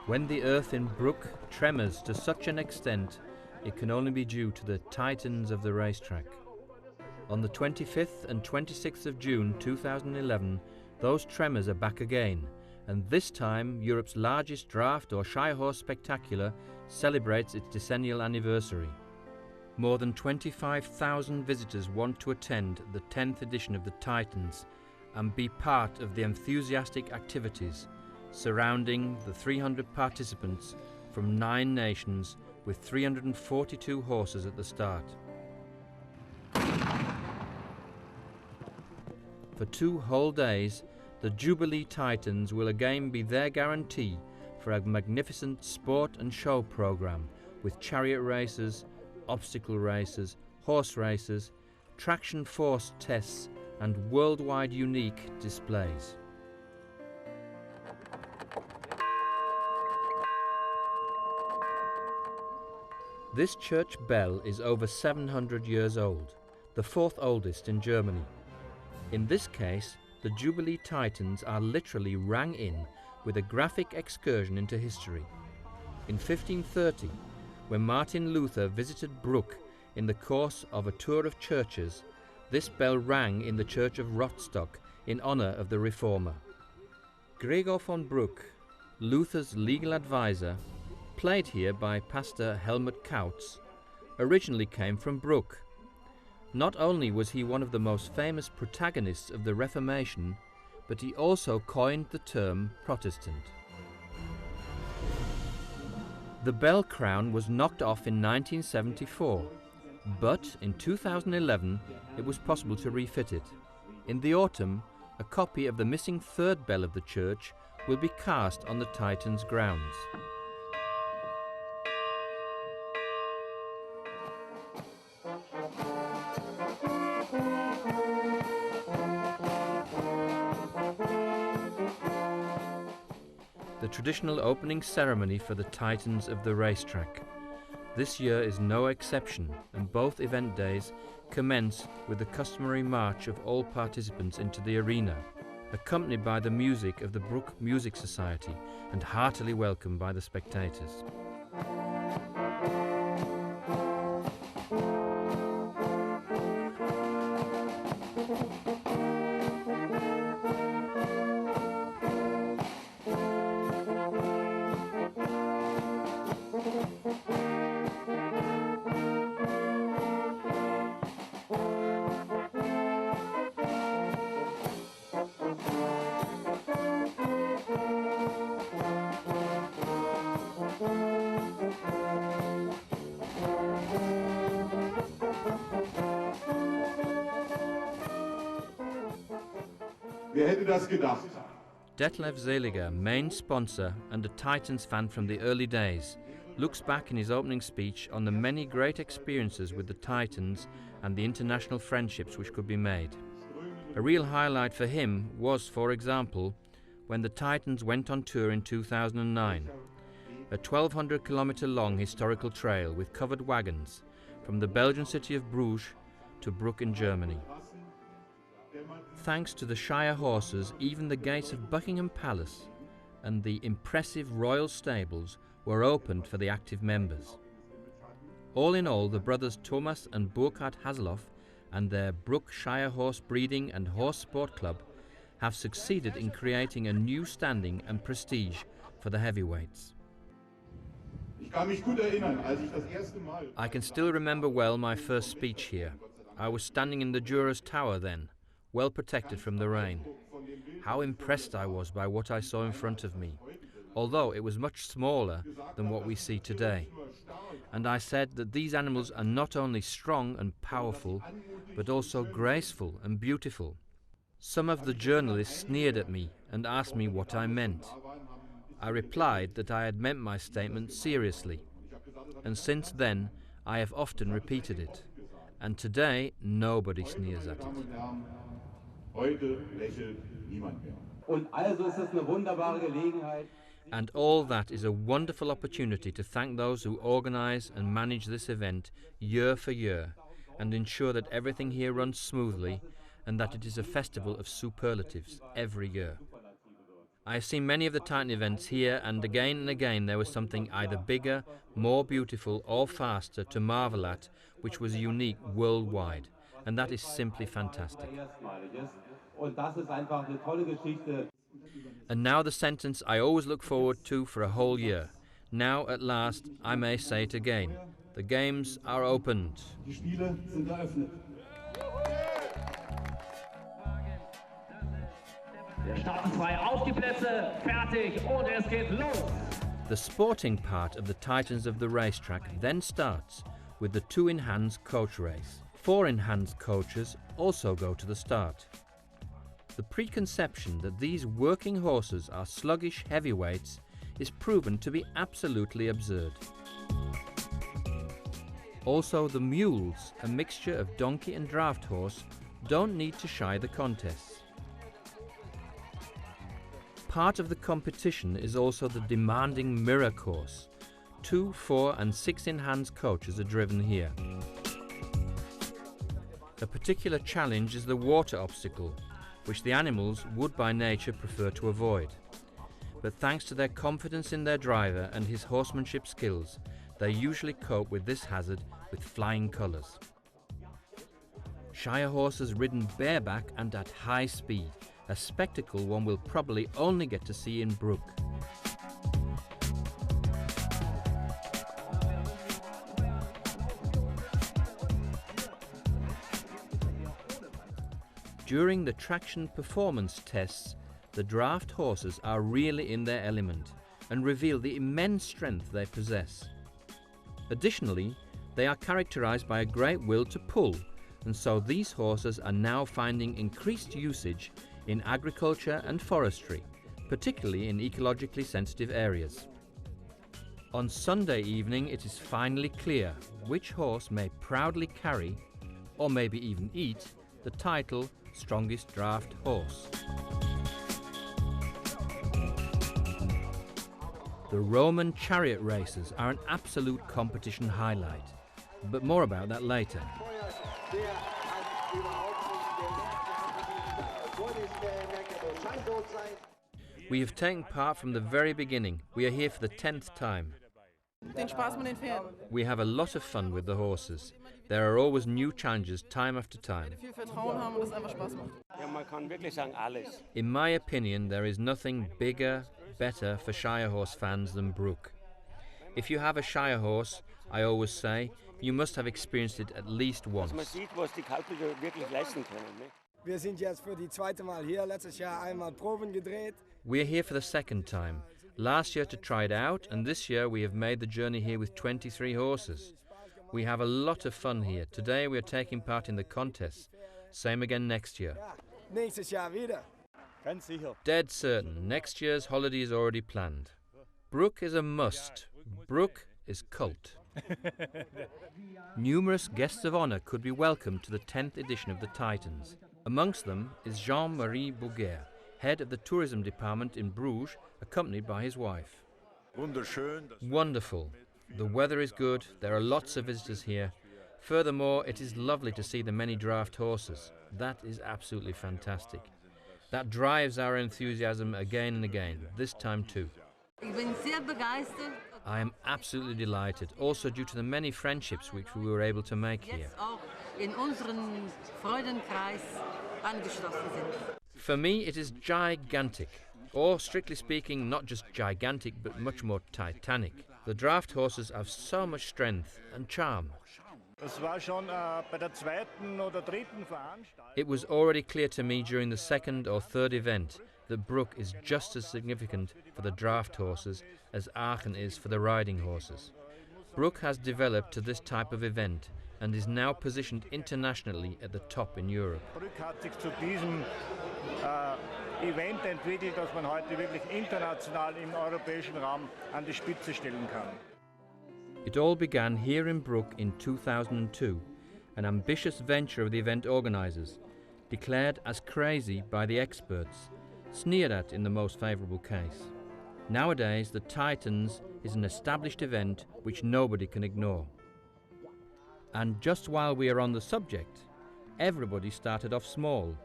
When the earth in Bruck tremors to such an extent, it can only be due to the titans of the racetrack. On the 25th and 26th of June 2011, those tremors are back again, and this time Europe's largest draft or Shire Horse spectacular celebrates its decennial anniversary. More than 25,000 visitors want to attend the 10th edition of the Titans and be part of the enthusiastic activities surrounding the 300 participants from 9 nations with 342 horses at the start. For 2 whole days, the Jubilee Titans will again be their guarantee for a magnificent sport and show program with chariot races, obstacle races, horse races, traction force tests and worldwide unique displays. This church bell is over 700 years old, the 4th oldest in Germany. In this case, the Jubilee Titans are literally rang in with a graphic excursion into history. In 1530, when Martin Luther visited Bruck in the course of a tour of churches, this bell rang in the church of Rostock in honor of the reformer. Gregor von Bruck, Luther's legal advisor, played here by Pastor Helmut Kautz, originally came from Bruck. Not only was he one of the most famous protagonists of the Reformation, but he also coined the term Protestant. The bell crown was knocked off in 1974, but in 2011 it was possible to refit it. In the autumn, a copy of the missing 3rd bell of the church will be cast on the Titans' grounds. The traditional opening ceremony for the Titans of the racetrack. This year is no exception, and both event days commence with the customary march of all participants into the arena, accompanied by the music of the Bruck Music Society and heartily welcomed by the spectators. Wer hätte das gedacht? Detlef Seliger, main sponsor and a Titans fan from the early days, looks back in his opening speech on the many great experiences with the Titans and the international friendships which could be made. A real highlight for him was, for example, when the Titans went on tour in 2009, a 1,200-kilometre long historical trail with covered wagons from the Belgian city of Bruges to Bruck in Germany. Thanks to the Shire horses, even the gates of Buckingham Palace and the impressive royal stables were opened for the active members. All in all, the brothers Thomas and Burkhard Hasloff and their Bruck Shire Horse Breeding and Horse Sport Club have succeeded in creating a new standing and prestige for the heavyweights. I can still remember well my first speech here. I was standing in the Jurors' Tower then, well protected from the rain. How impressed I was by what I saw in front of me, although it was much smaller than what we see today. And I said that these animals are not only strong and powerful, but also graceful and beautiful. Some of the journalists sneered at me and asked me what I meant. I replied that I had meant my statement seriously, and since then I have often repeated it. And today nobody sneers at it. And all that is a wonderful opportunity to thank those who organize and manage this event year for year and ensure that everything here runs smoothly and that it is a festival of superlatives every year. I have seen many of the Titan events here, and again there was something either bigger, more beautiful or faster to marvel at, which was unique worldwide, and that is simply fantastic. And now the sentence I always look forward to for a whole year. Now at last I may say it again. The games are opened. Die Spiele sind eröffnet. Wir starten frei auf die Plätze, fertig und es geht los. The sporting part of the Titans of the racetrack then starts with the 2 in hands coach race. 4 in hands coaches also go to the start. The preconception that these working horses are sluggish heavyweights is proven to be absolutely absurd. Also, the mules, a mixture of donkey and draft horse, don't need to shy the contests. Part of the competition is also the demanding mirror course. 2, 4 and 6 in hands coaches are driven here. A particular challenge is the water obstacle, which the animals would by nature prefer to avoid. But thanks to their confidence in their driver and his horsemanship skills, they usually cope with this hazard with flying colours. Shire horses ridden bareback and at high speed, a spectacle one will probably only get to see in Brook. During the traction performance tests, the draft horses are really in their element and reveal the immense strength they possess. Additionally, they are characterized by a great will to pull, and so these horses are now finding increased usage in agriculture and forestry, particularly in ecologically sensitive areas. On Sunday evening it is finally clear which horse may proudly carry, or maybe even eat, the title Strongest Draft Horse. The Roman chariot races are an absolute competition highlight, but more about that later. We have taken part from the very beginning. We are here for the 10th time. Den Spaß mit den Pferden. We have a lot of fun with the horses. There are always new challenges time after time. Viel Vertrauen haben und es einfach Spaß macht. Ja, man kann wirklich sagen alles. In my opinion, there is nothing bigger, better for Shire horse fans than Brook. If you have a Shire horse, I always say, you must have experienced it at least once. Man sieht, was die Kaltblüter wirklich leisten können. Ne? Wir sind jetzt für die zweite Mal hier, letztes Jahr einmal Proben gedreht. We are here for the second time. Last year to try it out, and this year we have made the journey here with 23 horses. We have a lot of fun here. Today we are taking part in the contest. Same again next year. Ja, nächstes Jahr wieder. Ganz sicher. Dead certain. Next year's holiday is already planned. Brook is a must. Brook is cult. Numerous guests of honour could be welcomed to the 10th edition of the Titans. Amongst them is Jean-Marie Bouguer, head of the tourism department in Bruges, accompanied by his wife. Wonderful. The weather is good, there are lots of visitors here. Furthermore, it is lovely to see the many draft horses. That is absolutely fantastic. That drives our enthusiasm again and again, this time too. Ich bin sehr begeistert. I am absolutely delighted, also due to the many friendships which we were able to make here. Jetzt auch in unseren Freudenkreis angeschlossen sind. For me, it is gigantic. Or, strictly speaking, not just gigantic, but much more titanic. The draft horses have so much strength and charm. Es war schon bei der zweiten oder dritten Veranstaltung. It was already clear to me during the second or third event that Brook is just as significant for the draft horses as Aachen is for the riding horses. Brook has developed to this type of event and is now positioned internationally at the top in Europe. Brück hat sich zu diesem Event entwickelt, dass man heute wirklich international im europäischen Raum an die Spitze stellen kann. It all began here in Brook in 2002, an ambitious venture of the event organisers, declared as crazy by the experts, sneered at in the most favourable case. Nowadays, the Titans is an established event which nobody can ignore. And just while we are on the subject, everybody started off small,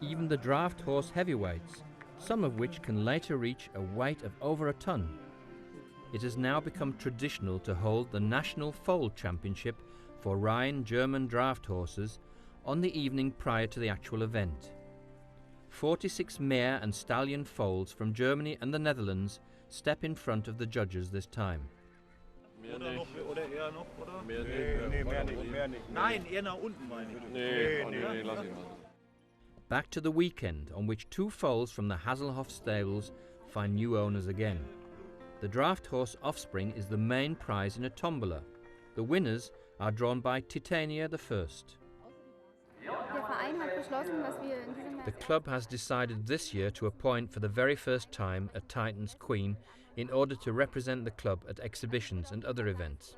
even the draft horse heavyweights, some of which can later reach a weight of over a ton. It has now become traditional to hold the National Foal Championship for Rhine German draft horses on the evening prior to the actual event. 46 mare and stallion foals from Germany and the Netherlands step in front of the judges this time. Back to the weekend, on which 2 foals from the Hasselhoff stables find new owners again. The draft horse Offspring is the main prize in a tombola. The winners are drawn by Titania the First. The club has decided this year to appoint for the very first time a Titans Queen in order to represent the club at exhibitions and other events.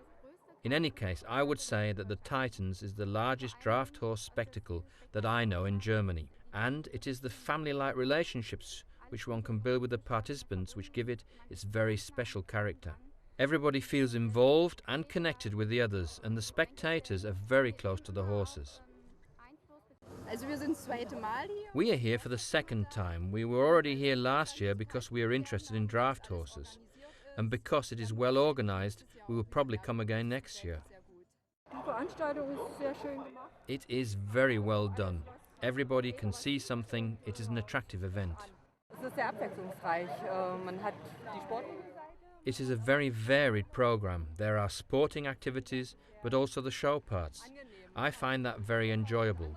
In any case, I would say that the Titans is the largest draft horse spectacle that I know in Germany, and it is the family-like relationships which one can build with the participants which give it its very special character. Everybody feels involved and connected with the others, and the spectators are very close to the horses. We are here for the second time. We were already here last year because we are interested in draft horses, and because it is well organized, we will probably come again next year. It is very well done. Everybody can see something. It is an attractive event. It is a very varied program. There are sporting activities, but also the show parts. I find that very enjoyable.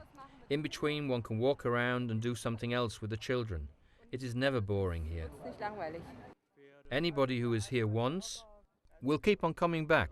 In between, one can walk around and do something else with the children. It is never boring here. Anybody who is here once will keep on coming back.